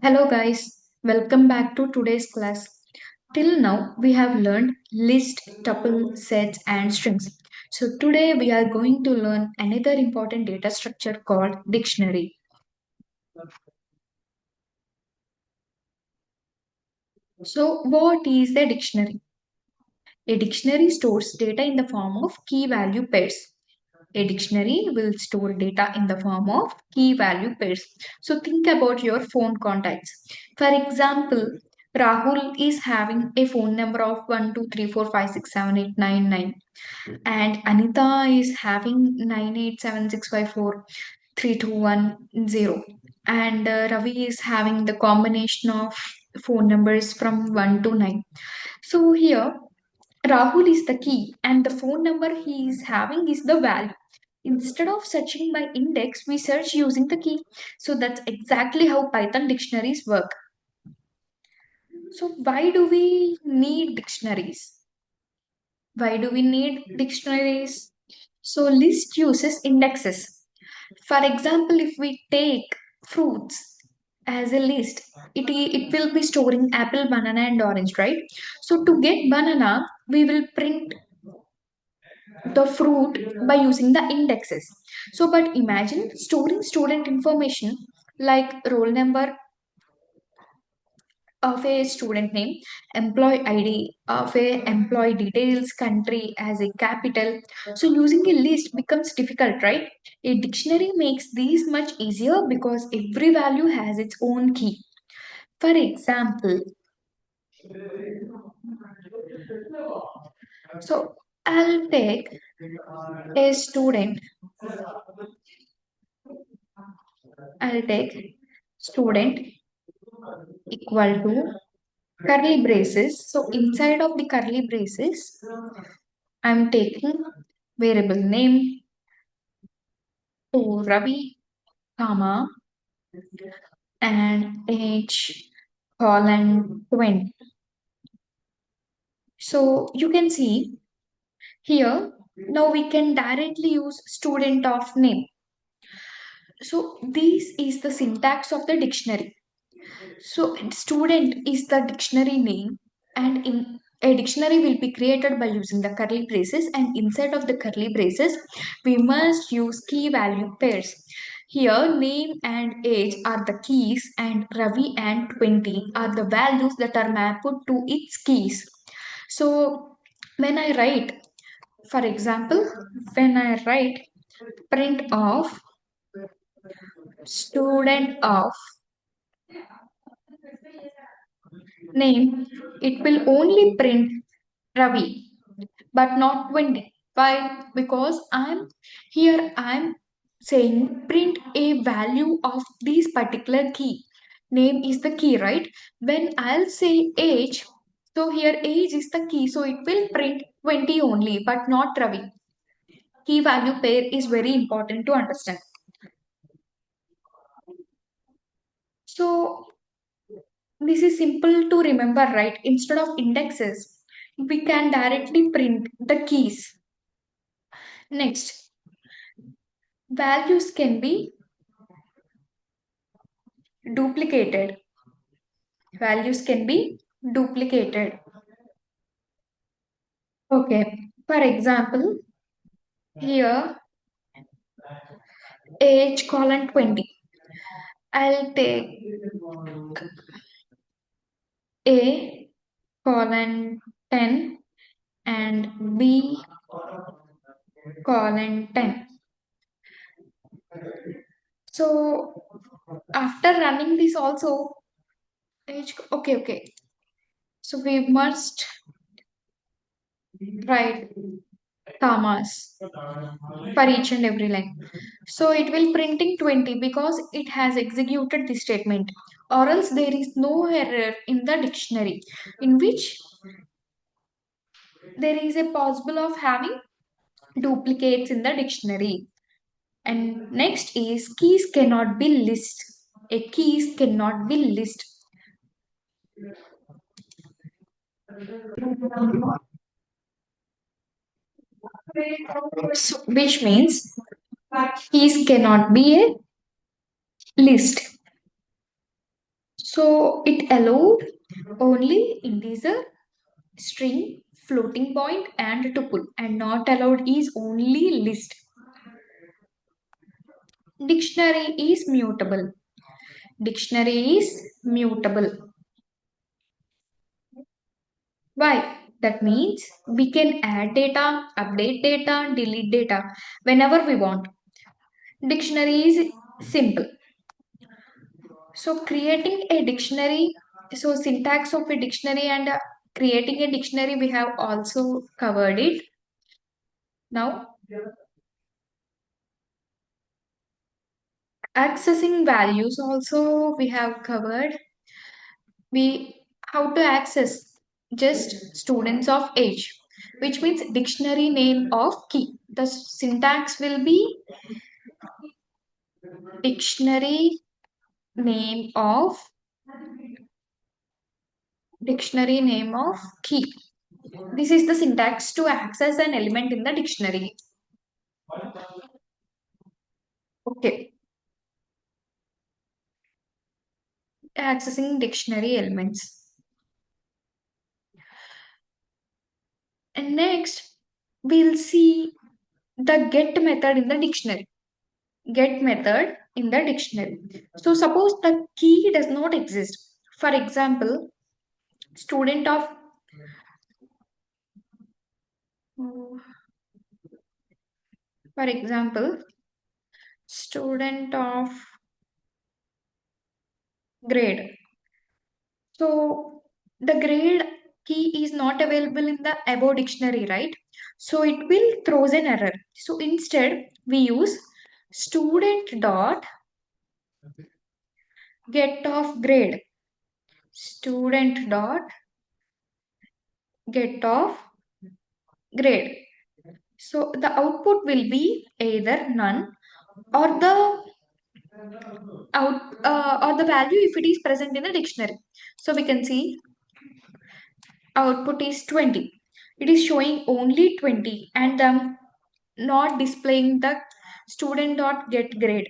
Hello guys, welcome back to today's class. Till now we have learned list, tuple, sets and strings. So today we are going to learn another important data structure called dictionary. So what is the dictionary? A dictionary stores data in the form of key value pairs. A dictionary will store data in the form of key value pairs. So think about your phone contacts. For example, Rahul is having a phone number of 123456789 and Anita is having 98765432110 and Ravi is having the combination of phone numbers from 1 to 9. So here Rahul is the key and the phone number he is having is the value. Instead of searching by index, we search using the key. So that's exactly how Python dictionaries work. So why do we need dictionaries? Why do we need dictionaries? So list uses indexes. For example, if we take fruits as a list, it will be storing apple, banana and orange, right? So to get banana, we will print the fruit by using the indexes. So, but imagine storing student information like roll number of a student name, employee ID of a employee details, country as a capital. So, using a list becomes difficult, right? A dictionary makes these much easier because every value has its own key. For example, so I'll take a student, I'll take student equal to curly braces. So inside of the curly braces, I'm taking variable name to Ravi, comma, and age colon 20. So you can see here, now we can directly use student of name. So this is the syntax of the dictionary. So, student is the dictionary name, and in a dictionary will be created by using the curly braces, and inside of the curly braces, we must use key value pairs. Here, name and age are the keys, and Ravi and 20 are the values that are mapped to its keys. So, when I write, for example, when I write print of student of name, it will only print Ravi, but not 20. Why? Because I'm saying print a value of this particular key. Name is the key, right? When I'll say age, so here age is the key, so it will print 20 only, but not Ravi. Key value pair is very important to understand. So this is simple to remember, right? Instead of indexes, we can directly print the keys. Next, values can be duplicated. Values can be duplicated. Okay. For example, here age colon 20. I'll take A colon 10 and B colon 10. So after running this also, age, okay. So we must write commas for each and every line. So it will printing 20 because it has executed the statement, or else there is no error in the dictionary in which there is a possible of having duplicates in the dictionary. And next is keys cannot be list. A keys cannot be list. So, which means keys cannot be a list. So it allowed only integer, string, floating point, and tuple, and not allowed is only list. Dictionary is mutable. Dictionary is mutable. Why? That means we can add data, update data, delete data whenever we want. Dictionary is simple. So creating a dictionary, so syntax of a dictionary and creating a dictionary, we have also covered it. Now accessing values also we have covered. We how to access just students of age, which means dictionary name of key. The syntax will be dictionary name of dictionary name of key. This is the syntax to access an element in the dictionary. Okay, accessing dictionary elements. And next, we'll see the get method in the dictionary. Get method in the dictionary. So suppose the key does not exist. For example, student of for example, student of grade. So the grade key is not available in the above dictionary, right? So it will throws an error. So instead we use student dot get of grade. Student dot get of grade. So the output will be either none or the or the value if it is present in the dictionary. So we can see output is 20. It is showing only 20 and not displaying the student dot get grade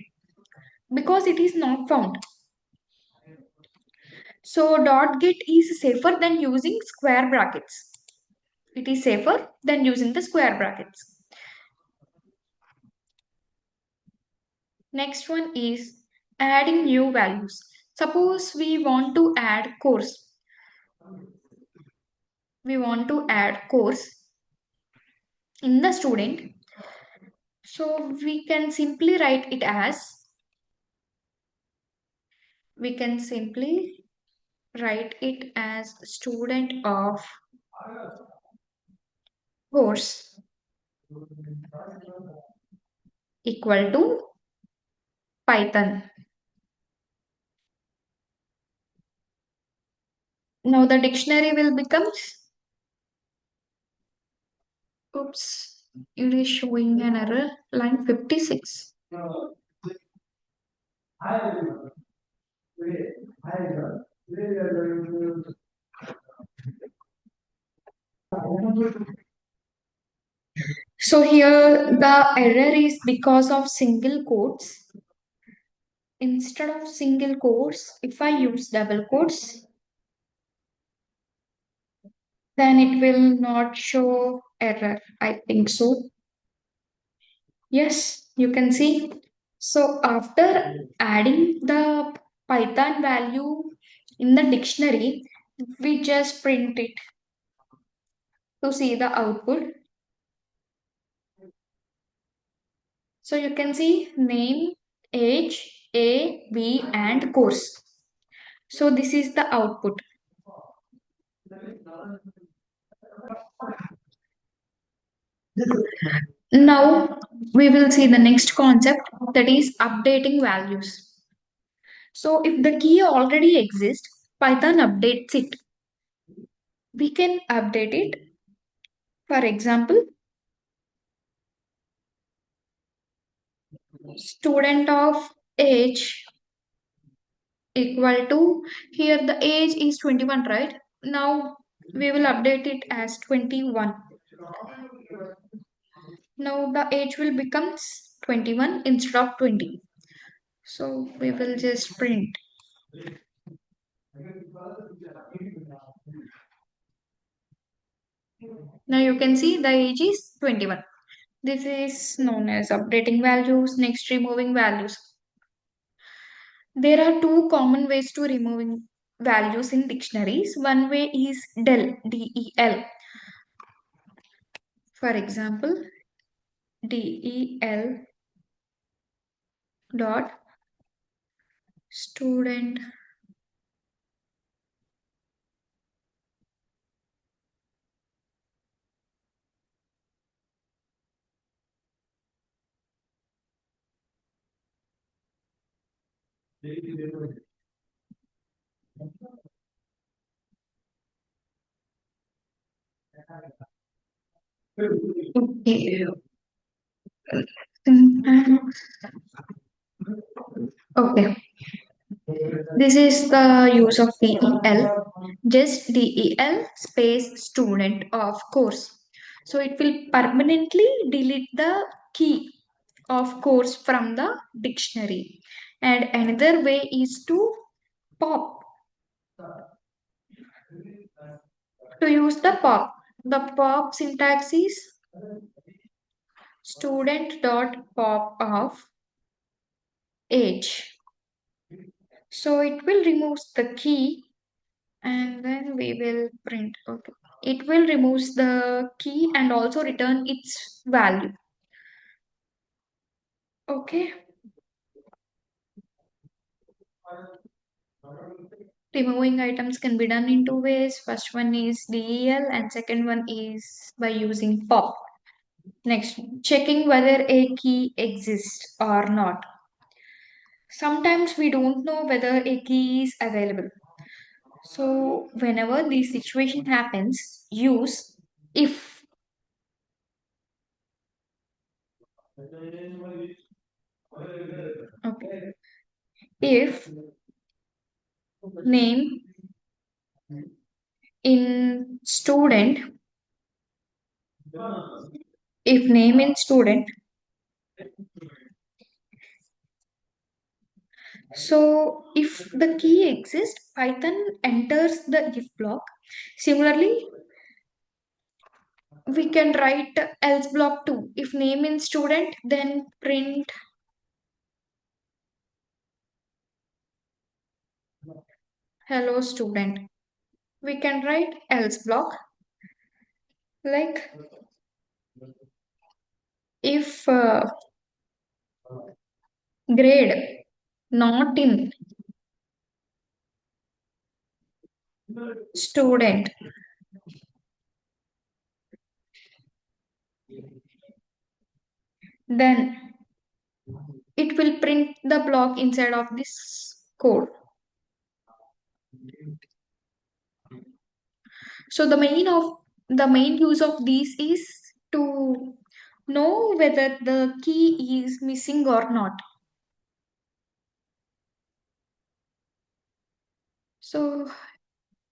because it is not found. So dot get is safer than using square brackets. It is safer than using the square brackets. Next one is adding new values. Suppose we want to add course. We want to add course in the student. So we can simply write it as we can simply write it as student of course equal to Python. Now the dictionary will becomes oops, it is showing an error line 56. So here the error is because of single quotes. Instead of single quotes, if I use double quotes, then it will not show error. I think so. Yes, you can see. So after adding the Python value in the dictionary, we just print it to see the output. So you can see name, age, A, B, and course. So this is the output. Now we will see the next concept, that is updating values. So if the key already exists, Python updates it. We can update it. For example, student of age equal to, here the age is 21, right? Now we will update it as 21. Now the age will becomes 21 instead of 20. So we will just print. Now you can see the age is 21. This is known as updating values. Next, removing values. There are two common ways to removing values in dictionaries. One way is del. For example, del dot student. Okay. Okay. This is the use of del. Just del space student of course. So it will permanently delete the key of course from the dictionary. And another way is to pop. To use the pop. The pop syntax is student dot pop of age. So it will remove the key and then we will print. Okay. It will remove the key and also return its value. Okay. Removing items can be done in two ways. First one is del and second one is by using pop. Next, checking whether a key exists or not. Sometimes we don't know whether a key is available. So whenever this situation happens, use if. Okay. If name in student, if name in student, so if the key exists, Python enters the if block. Similarly, we can write else block too. If name in student, then print hello student. We can write else block like if grade not in student, then it will print the block inside of this code. So the main use of these is to know whether the key is missing or not. So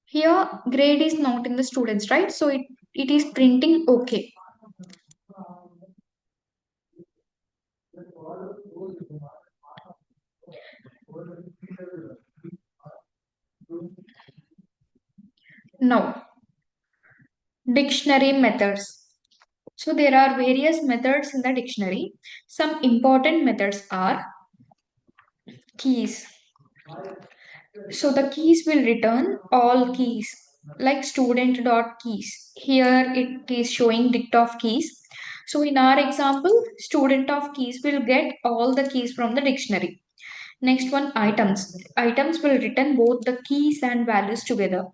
here grade is not in the students, right? So it is printing okay. Now, dictionary methods. So there are various methods in the dictionary. Some important methods are keys. So the keys will return all keys like student dot keys. Here it is showing dict of keys. So in our example, student of keys will get all the keys from the dictionary. Next one, items. Items will return both the keys and values together.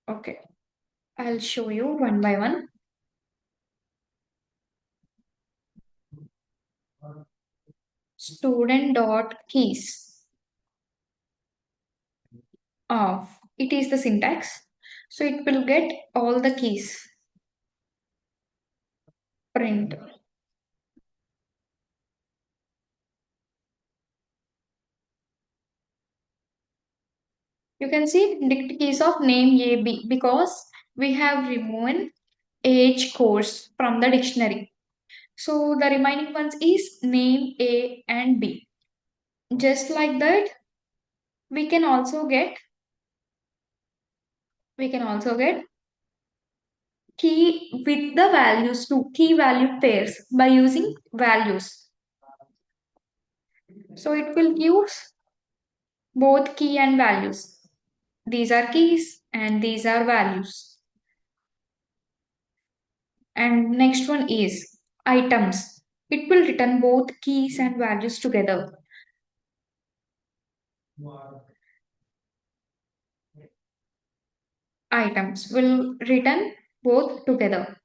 Okay, I'll show you one by one. Student dot keys of it is the syntax. So it will get all the keys. Print. You can see dict keys of name A B because we have removed age course from the dictionary. So the remaining ones is name A and B. Just like that, We can also get we can also get key with the values to key value pairs by using values. So it will use both key and values. These are keys and these are values. And next one is items. It will return both keys and values together. Items will return both together.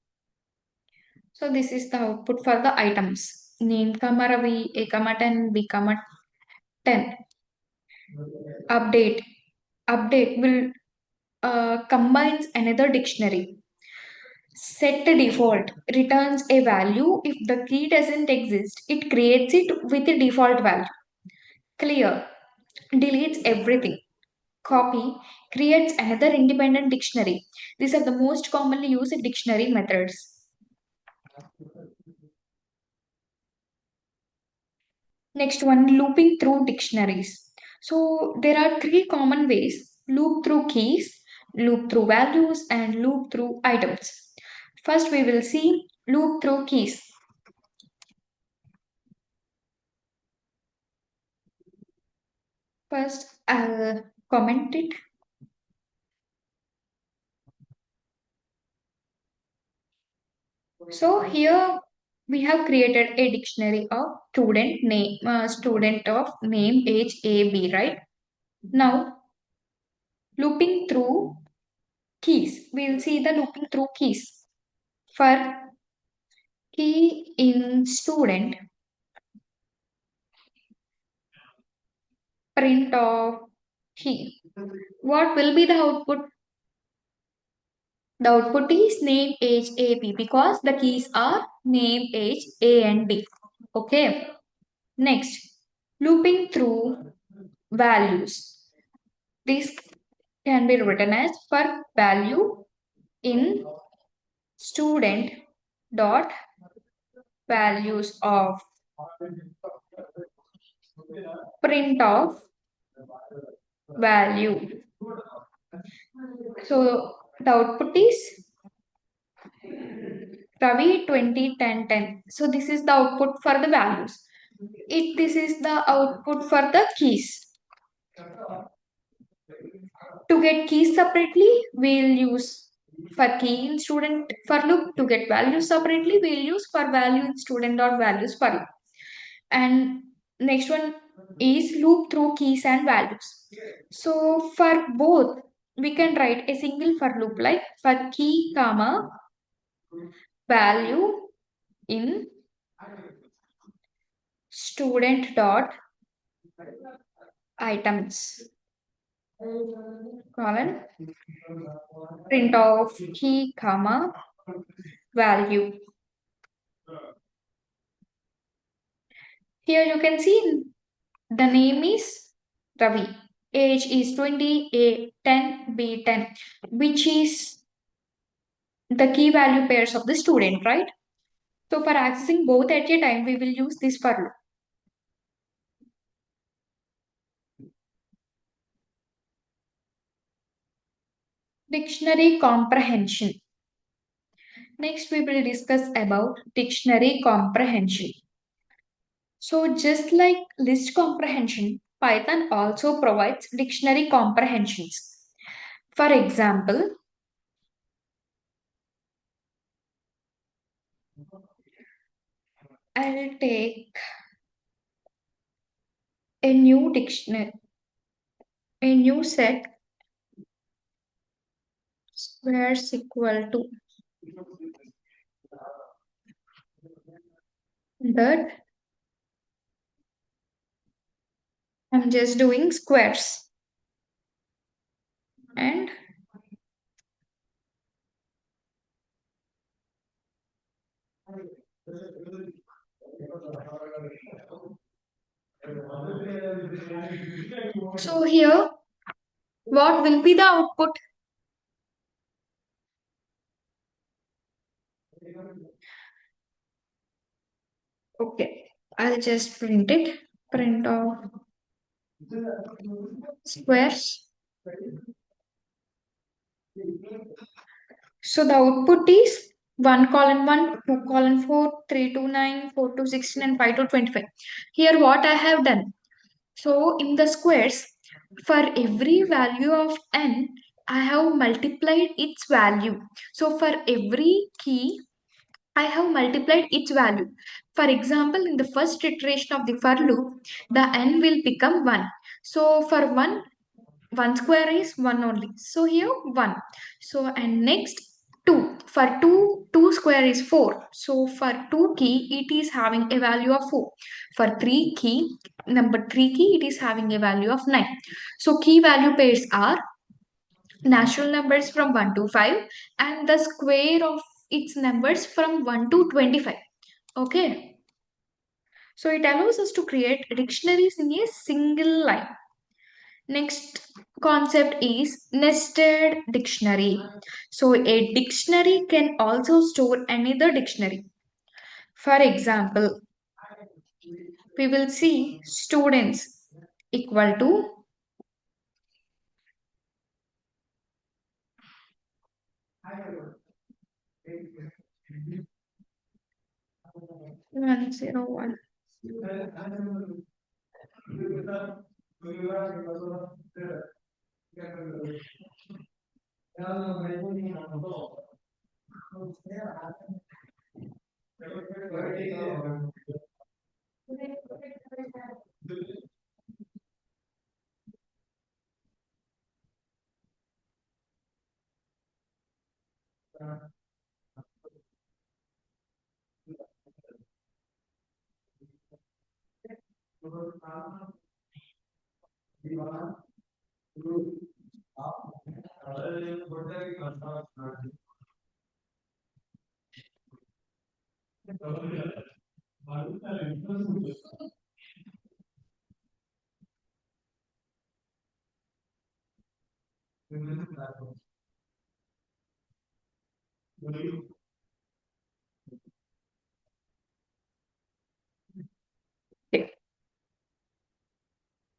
So this is the output for the items. Name comma Ravi, A comma 10, B comma 10. Update. Update will combines another dictionary. Set the default returns a value. If the key doesn't exist, it creates it with a default value. Clear deletes everything. Copy creates another independent dictionary. These are the most commonly used dictionary methods. Next one, looping through dictionaries. So there are three common ways: loop through keys, loop through values, and loop through items. First, we will see loop through keys. First, I'll comment it. So here we have created a dictionary of student of name, age, A, B, right? Now, looping through keys. We'll see the looping through keys. For key in student, print of key. What will be the output? The output is name, age, A, B because the keys are name, age, A and B. Okay. Next, looping through values. This can be written as per value in student dot values of print of value. So the output is Ravi 201010. So this is the output for the values. This is the output for the keys. To get keys separately, we'll use for key in student for loop. To get values separately, we'll use for value in student dot values for loop. And next one is loop through keys and values. So for both, we can write a single for loop like for key comma value in student dot items colon print of key comma value. Here you can see the name is Ravi. Age is 20, A 10, B 10, which is the key value pairs of the student, right? So for accessing both at a time, we will use this for loop. Dictionary comprehension. Next, we will discuss about dictionary comprehension. So just like list comprehension, Python also provides dictionary comprehensions. For example, I'll take a new dictionary, a new set squares equal to that. I'm just doing squares and so here what will be the output? Okay, I'll just print it. Print of squares. So the output is 1 colon 1, 2 colon 4, 3 to 9, 4 to 16, and 5 to 25. Here, what I have done. So in the squares, for every value of n, I have multiplied its value. So for every key, I have multiplied its value. For example, in the first iteration of the for loop, the n will become 1. So for 1 square is 1 only. So here 1. So and next 2. For 2 square is 4. So for 2 key, it is having a value of 4. For 3 key, number 3 key, it is having a value of 9. So key value pairs are natural numbers from 1 to 5 and the square of its numbers from 1 to 25. Okay. So it allows us to create dictionaries in a single line. Next concept is nested dictionary. So a dictionary can also store another dictionary. For example, we will see students equal to 101.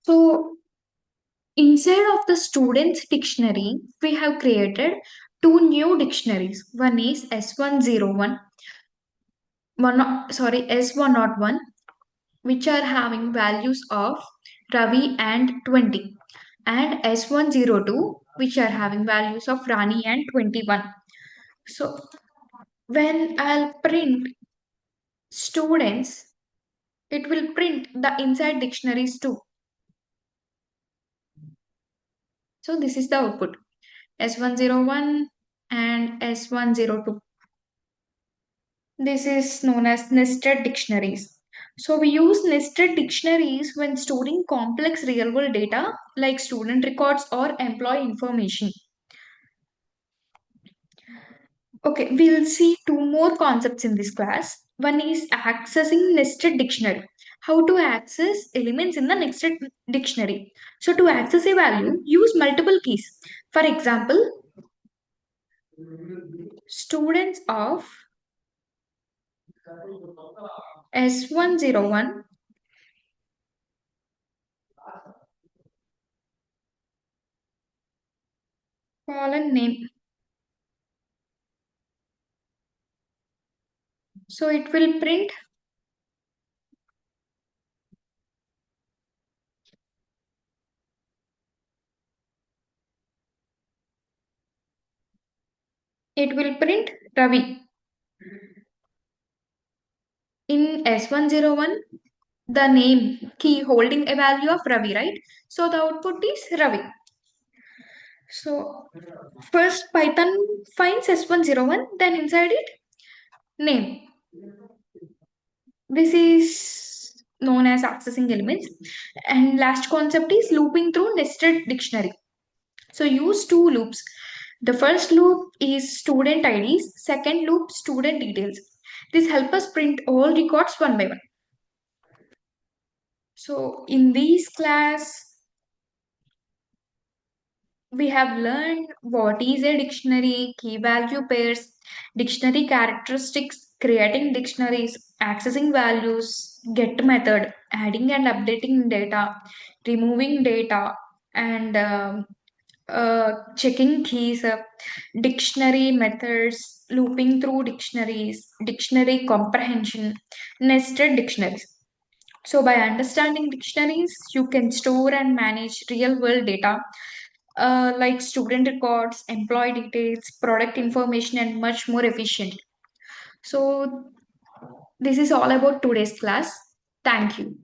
So inside of the students dictionary, we have created two new dictionaries. One is S101, S101, which are having values of Ravi and 20, and S102, which are having values of Rani and 21. So when I'll print students, it will print the inside dictionaries too. So this is the output S101 and S102. This is known as nested dictionaries. So we use nested dictionaries when storing complex real world data like student records or employee information. Okay, we'll see two more concepts in this class. One is accessing nested dictionary. How to access elements in the nested dictionary. So to access a value, use multiple keys. For example, students of S101 colon name. So it will print Ravi. In S101, the name key holding a value of Ravi, right? So the output is Ravi. So first Python finds S101, then inside it name. This is known as accessing elements. And last concept is looping through nested dictionary. So use two loops. The first loop is student IDs, second loop student details. This helps us print all records one by one. So in this class, we have learned what is a dictionary, key value pairs, dictionary characteristics, creating dictionaries, accessing values, get method, adding and updating data, removing data, and checking keys, dictionary methods, looping through dictionaries, dictionary comprehension, nested dictionaries. So, by understanding dictionaries, you can store and manage real world data like student records, employee details, product information, and much more efficient. So, this is all about today's class. Thank you.